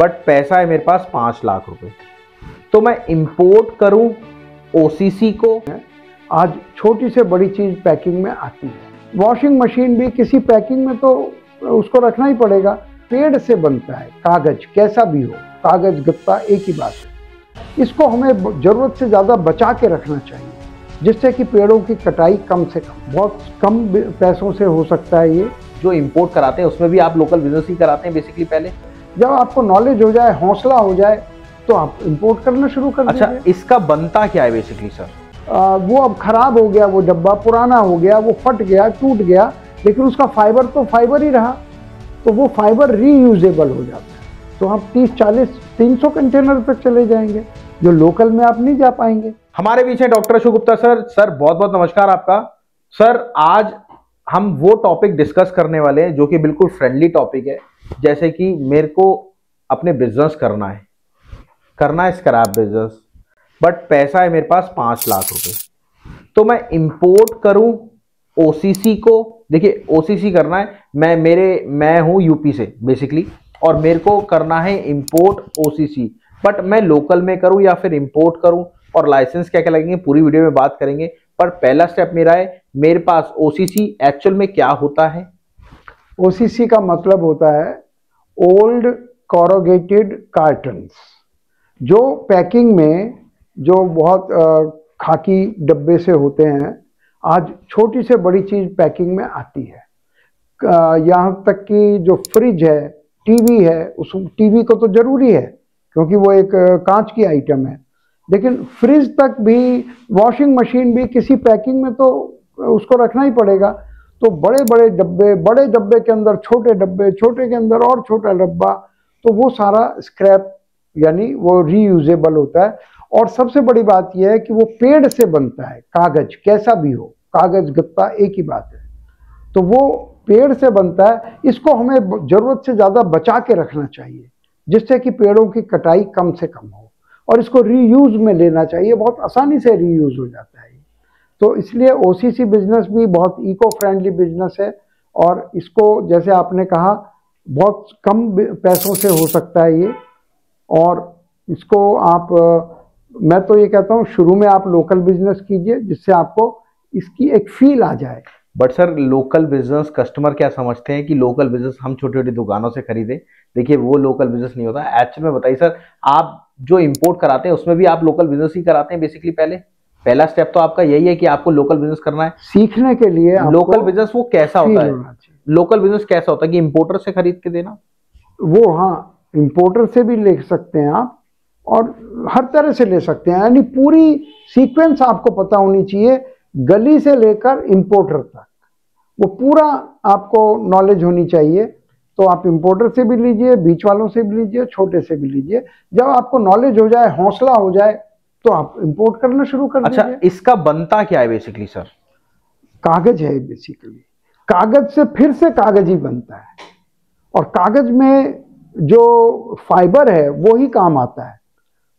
But पैसा है मेरे पास 5 लाख रुपए, तो मैं इंपोर्ट करूं ओसीसी को। आज छोटी से बड़ी चीज पैकिंग में आती है। वॉशिंग मशीन भी किसी पैकिंग में तो उसको रखना ही पड़ेगा। पेड़ से बनता है कागज, कैसा भी हो, कागज गत्ता एक ही बात है। इसको हमें जरूरत से ज्यादा बचा के रखना चाहिए, जिससे कि पेड़ों की कटाई कम से कम, बहुत कम पैसों से हो सकता है। ये जो इंपोर्ट कराते हैं उसमें भी आप लोकल बिजनेस ही कराते हैं बेसिकली। पहले जब आपको नॉलेज हो जाए, हौसला हो जाए, तो आप इंपोर्ट करना शुरू कर दीजिए। अच्छा, इसका बनता क्या है बेसिकली सर? वो अब खराब हो गया, वो डब्बा पुराना हो गया, वो फट गया, टूट गया, लेकिन उसका फाइबर तो फाइबर ही रहा, तो वो फाइबर रीयूजेबल हो जाता है। तो आप 30, 40, 300 कंटेनर तक चले जाएंगे, जो लोकल में आप नहीं जा पाएंगे। हमारे बीच है doctor Ashok Gupta sir. Sir बहुत बहुत नमस्कार आपका। सर आज हम वो टॉपिक डिस्कस करने वाले हैं जो कि बिल्कुल फ्रेंडली टॉपिक है। जैसे कि मेरे को अपने बिजनेस करना है स्क्रैप बिजनेस, बट पैसा है मेरे पास 5 लाख रुपए, तो मैं इंपोर्ट करूं ओसीसी को। देखिए ओसीसी करना है, मैं हूं यूपी से बेसिकली, और मेरे को करना है इंपोर्ट ओसीसी, बट मैं लोकल में करूं या फिर इंपोर्ट करूं, और लाइसेंस क्या क्या लगेंगे पूरी वीडियो में बात करेंगे। पर पहला स्टेप मेरा है, मेरे पास ओसीसी एक्चुअल में क्या होता है? ओसीसी का मतलब होता है ओल्ड कॉरोगेटेड कार्टन्स, जो पैकिंग में जो बहुत खाकी डब्बे से होते हैं। आज छोटी से बड़ी चीज पैकिंग में आती है, यहाँ तक कि जो फ्रिज है, टीवी है, उस टीवी को तो जरूरी है क्योंकि वो एक कांच की आइटम है, लेकिन फ्रिज तक भी, वॉशिंग मशीन भी किसी पैकिंग में तो उसको रखना ही पड़ेगा। तो बड़े बड़े डब्बे के अंदर छोटे डब्बे, छोटे के अंदर और छोटा डब्बा, तो वो सारा स्क्रैप यानी वो रीयूजेबल होता है। और सबसे बड़ी बात यह है कि वो पेड़ से बनता है, कागज कैसा भी हो, कागज गत्ता एक ही बात है, तो वो पेड़ से बनता है। इसको हमें जरूरत से ज्यादा बचा के रखना चाहिए, जिससे कि पेड़ों की कटाई कम से कम हो, और इसको रीयूज में लेना चाहिए। बहुत आसानी से रीयूज हो जाता है। तो इसलिए ओसीसी बिजनेस भी बहुत इको फ्रेंडली बिजनेस है, और इसको जैसे आपने कहा बहुत कम पैसों से हो सकता है ये। और इसको आप, मैं तो ये कहता हूँ शुरू में आप लोकल बिजनेस कीजिए, जिससे आपको इसकी एक फील आ जाए। But sir local business, customer क्या समझते हैं कि लोकल बिजनेस हम छोटी छोटी दुकानों से खरीदे। देखिए वो लोकल बिजनेस नहीं होता एक्चुअल में। बताइए सर, आप जो इंपोर्ट कराते हैं उसमें भी आप लोकल बिजनेस ही कराते हैं बेसिकली। पहला स्टेप तो आपका यही है कि आपको लोकल बिजनेस करना है। सीखने के लिए लोकल बिजनेस वो कैसा होता है? लोकल बिजनेस कैसा होता है कि इंपोर्टर से खरीद के देना? वो हाँ, इंपोर्टर से भी ले सकते हैं आप, और हर तरह से ले सकते हैं। यानी पूरी सीक्वेंस आपको पता होनी चाहिए, गली से लेकर इंपोर्टर तक, वो पूरा आपको नॉलेज होनी चाहिए। तो आप इंपोर्टर से भी लीजिए, बीच वालों से भी लीजिए, छोटे से भी लीजिए। जब आपको नॉलेज हो जाए, हौसला हो जाए, तो आप इंपोर्ट करना शुरू कर दीजिए। अच्छा, इसका बनता क्या है बेसिकली सर? कागज है बेसिकली। कागज से फिर से कागज ही बनता है, और कागज में जो फाइबर है वो ही काम आता है।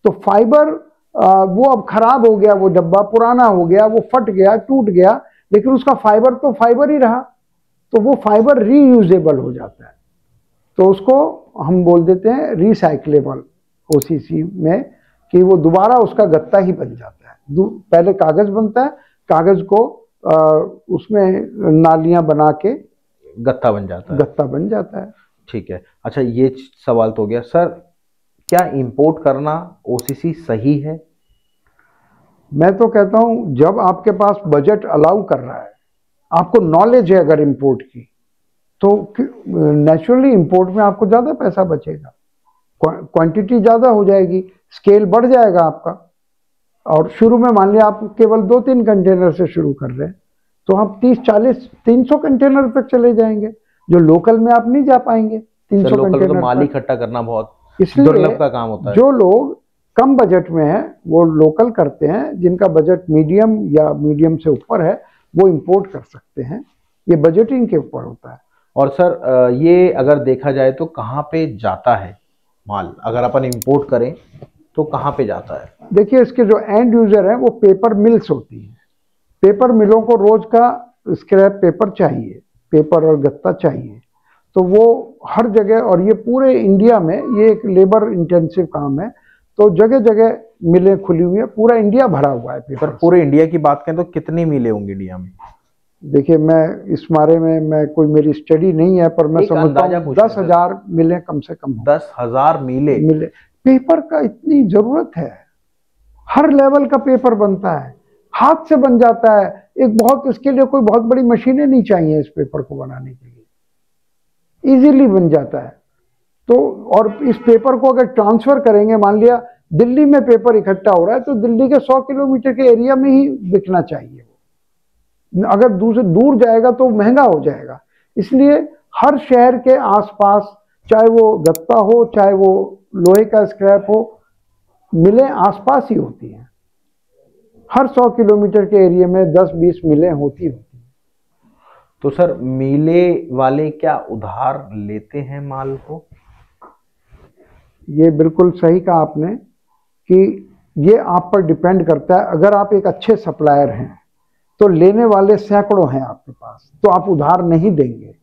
तो फाइबर वो अब खराब हो गया, वो डब्बा पुराना हो गया, वो फट गया, टूट गया, लेकिन उसका फाइबर तो फाइबर ही रहा, तो वो फाइबर रीयूजेबल हो जाता है। तो उसको हम बोल देते हैं रिसाइक्लेबल ओसीसी में, कि वो दोबारा उसका गत्ता ही बन जाता है। पहले कागज बनता है, कागज को उसमें नालियां बना के गत्ता बन जाता है। ठीक है। अच्छा, ये सवाल तो हो गया सर, क्या इंपोर्ट करना ओसीसी सही है? मैं तो कहता हूं जब आपके पास बजट अलाउ कर रहा है, आपको नॉलेज है अगर इंपोर्ट की, तो नेचुरली इंपोर्ट में आपको ज्यादा पैसा बचेगा, क्वांटिटी ज्यादा हो जाएगी, स्केल बढ़ जाएगा आपका। और शुरू में मान लिया आप केवल 2-3 कंटेनर से शुरू कर रहे हैं, तो आप 30, 40, 300 कंटेनर तक चले जाएंगे, जो लोकल में आप नहीं जा पाएंगे। 300 कंटेनर माल इकट्ठा करना बहुत इसलिए दुर्लभ का काम होता है। जो लोग कम बजट में है वो लोकल करते हैं, जिनका बजट मीडियम या मीडियम से ऊपर है वो इंपोर्ट कर सकते हैं। ये बजटिंग के ऊपर होता है। और सर ये अगर देखा जाए तो कहाँ पे जाता है माल? अगर अपन इंपोर्ट करें तो कहाँ पे जाता है? देखिए, इसके जो एंड यूजर है वो पेपर मिल्स होती है। पेपर मिलों को रोज का स्क्रैप पेपर चाहिए, पेपर और गत्ता चाहिए। तो वो हर जगह, और ये पूरे इंडिया में ये एक लेबर इंटेंसिव काम है, तो जगह जगह मिलें खुली हुई है, पूरा इंडिया भरा हुआ है पेपर। सर पूरे इंडिया की बात करें तो कितनी मिलें होंगी इंडिया में? देखिए, मैं इस बारे में मैं कोई मेरी स्टडी नहीं है, पर मैं समझता हूँ 10,000 मिले कम से कम। 10,000 मिले? पेपर का इतनी जरूरत है, हर लेवल का पेपर बनता है, हाथ से बन जाता है। एक बहुत, इसके लिए कोई बहुत बड़ी मशीनें नहीं चाहिए इस पेपर को बनाने के लिए, इजीली बन जाता है। तो और इस पेपर को अगर ट्रांसफर करेंगे, मान लिया दिल्ली में पेपर इकट्ठा हो रहा है, तो दिल्ली के 100 किलोमीटर के एरिया में ही बिकना चाहिए। अगर दूर जाएगा तो महंगा हो जाएगा। इसलिए हर शहर के आसपास, चाहे वो गत्ता हो चाहे वो लोहे का स्क्रैप हो, मिलें आसपास ही होती हैं। हर 100 किलोमीटर के एरिया में 10-20 मिलें होती हैं। तो सर मिले वाले क्या उधार लेते हैं माल को? ये बिल्कुल सही कहा आपने कि ये आप पर डिपेंड करता है। अगर आप एक अच्छे सप्लायर हैं तो लेने वाले सैकड़ों हैं आपके पास, तो आप उधार नहीं देंगे।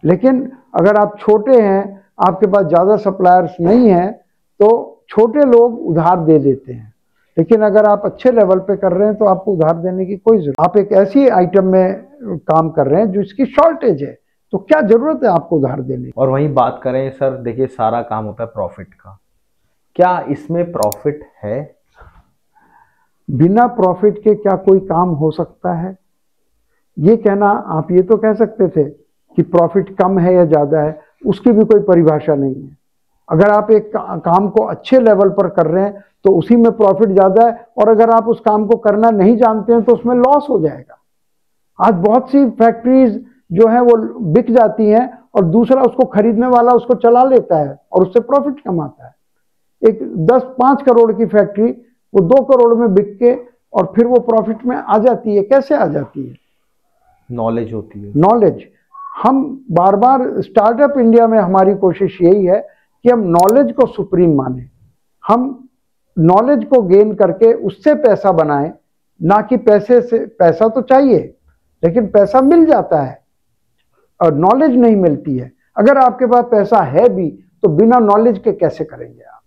लेकिन अगर आप छोटे हैं, आपके पास ज़्यादा सप्लायर्स नहीं हैं, तो छोटे लोग उधार दे देते हैं। लेकिन अगर आप अच्छे लेवल पे कर रहे हैं तो आपको उधार देने की कोई जरूरत। आप एक ऐसी आइटम में काम कर रहे हैं जो इसकी शॉर्टेज है, तो क्या जरूरत है आपको उधार देने की। और वहीं बात करें सर, देखिए सारा काम होता है प्रॉफिट का, क्या इसमें प्रॉफिट है? बिना प्रॉफिट के क्या कोई काम हो सकता है? ये कहना, आप ये तो कह सकते थे कि प्रॉफिट कम है या ज़्यादा है, उसकी भी कोई परिभाषा नहीं है। अगर आप एक काम को अच्छे लेवल पर कर रहे हैं तो उसी में प्रॉफिट ज़्यादा है, और अगर आप उस काम को करना नहीं जानते हैं तो उसमें लॉस हो जाएगा। आज बहुत सी फैक्ट्रीज जो है वो बिक जाती हैं और दूसरा उसको खरीदने वाला उसको चला लेता है और उससे प्रॉफिट कमाता है। एक 10-5 करोड़ की फैक्ट्री वो 2 करोड़ में बिक के और फिर वो प्रॉफिट में आ जाती है। कैसे आ जाती है? नॉलेज होती है। नॉलेज। हम बार बार स्टार्टअप इंडिया में हमारी कोशिश यही है कि हम नॉलेज को सुप्रीम माने, हम नॉलेज को गेन करके उससे पैसा बनाएं, ना कि पैसे से। पैसा तो चाहिए लेकिन पैसा मिल जाता है और नॉलेज नहीं मिलती है। अगर आपके पास पैसा है भी तो बिना नॉलेज के कैसे करेंगे आप?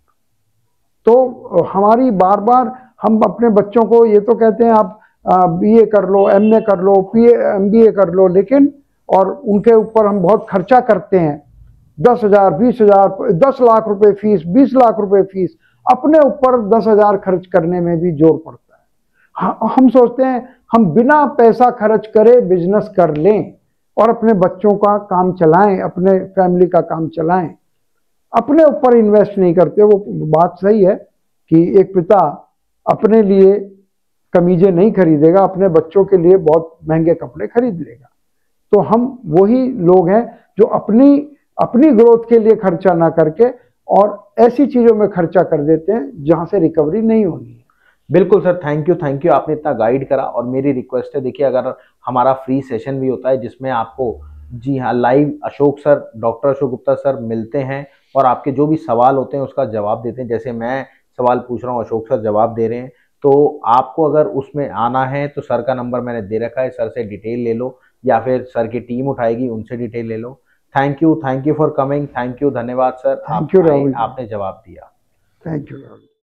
तो हमारी बार बार हम अपने बच्चों को ये तो कहते हैं आप बीए कर लो, एमए कर लो, एमबीए कर लो, लेकिन और उनके ऊपर हम बहुत खर्चा करते हैं। 10,000, 20,000, 10 लाख रुपए फीस, 20 लाख रुपए फीस, अपने ऊपर 10,000 खर्च करने में भी जोर पड़ता है। हम सोचते हैं हम बिना पैसा खर्च करे बिजनेस कर लें और अपने बच्चों का काम चलाएं, अपने फैमिली का काम चलाएं, अपने ऊपर इन्वेस्ट नहीं करते। वो बात सही है कि एक पिता अपने लिए कमीजें नहीं खरीदेगा, अपने बच्चों के लिए बहुत महंगे कपड़े खरीद लेगा। तो हम वही लोग हैं जो अपनी ग्रोथ के लिए खर्चा ना करके और ऐसी चीजों में खर्चा कर देते हैं जहां से रिकवरी नहीं होनी है। बिल्कुल सर, थैंक यू, आपने इतना गाइड करा। और मेरी रिक्वेस्ट है, देखिए अगर हमारा फ्री सेशन भी होता है जिसमें आपको, जी हाँ, live Ashok sir, doctor Ashok Gupta sir मिलते हैं और आपके जो भी सवाल होते हैं उसका जवाब देते हैं। जैसे मैं सवाल पूछ रहा हूँ, अशोक सर जवाब दे रहे हैं। तो आपको अगर उसमें आना है तो सर का नंबर मैंने दे रखा है, सर से डिटेल ले लो या फिर सर की टीम उठाएगी, उनसे डिटेल ले लो। Thank you for coming. Thank you, धन्यवाद सर, थैंक यू राहुल, आपने जवाब दिया। Thank you Rahul.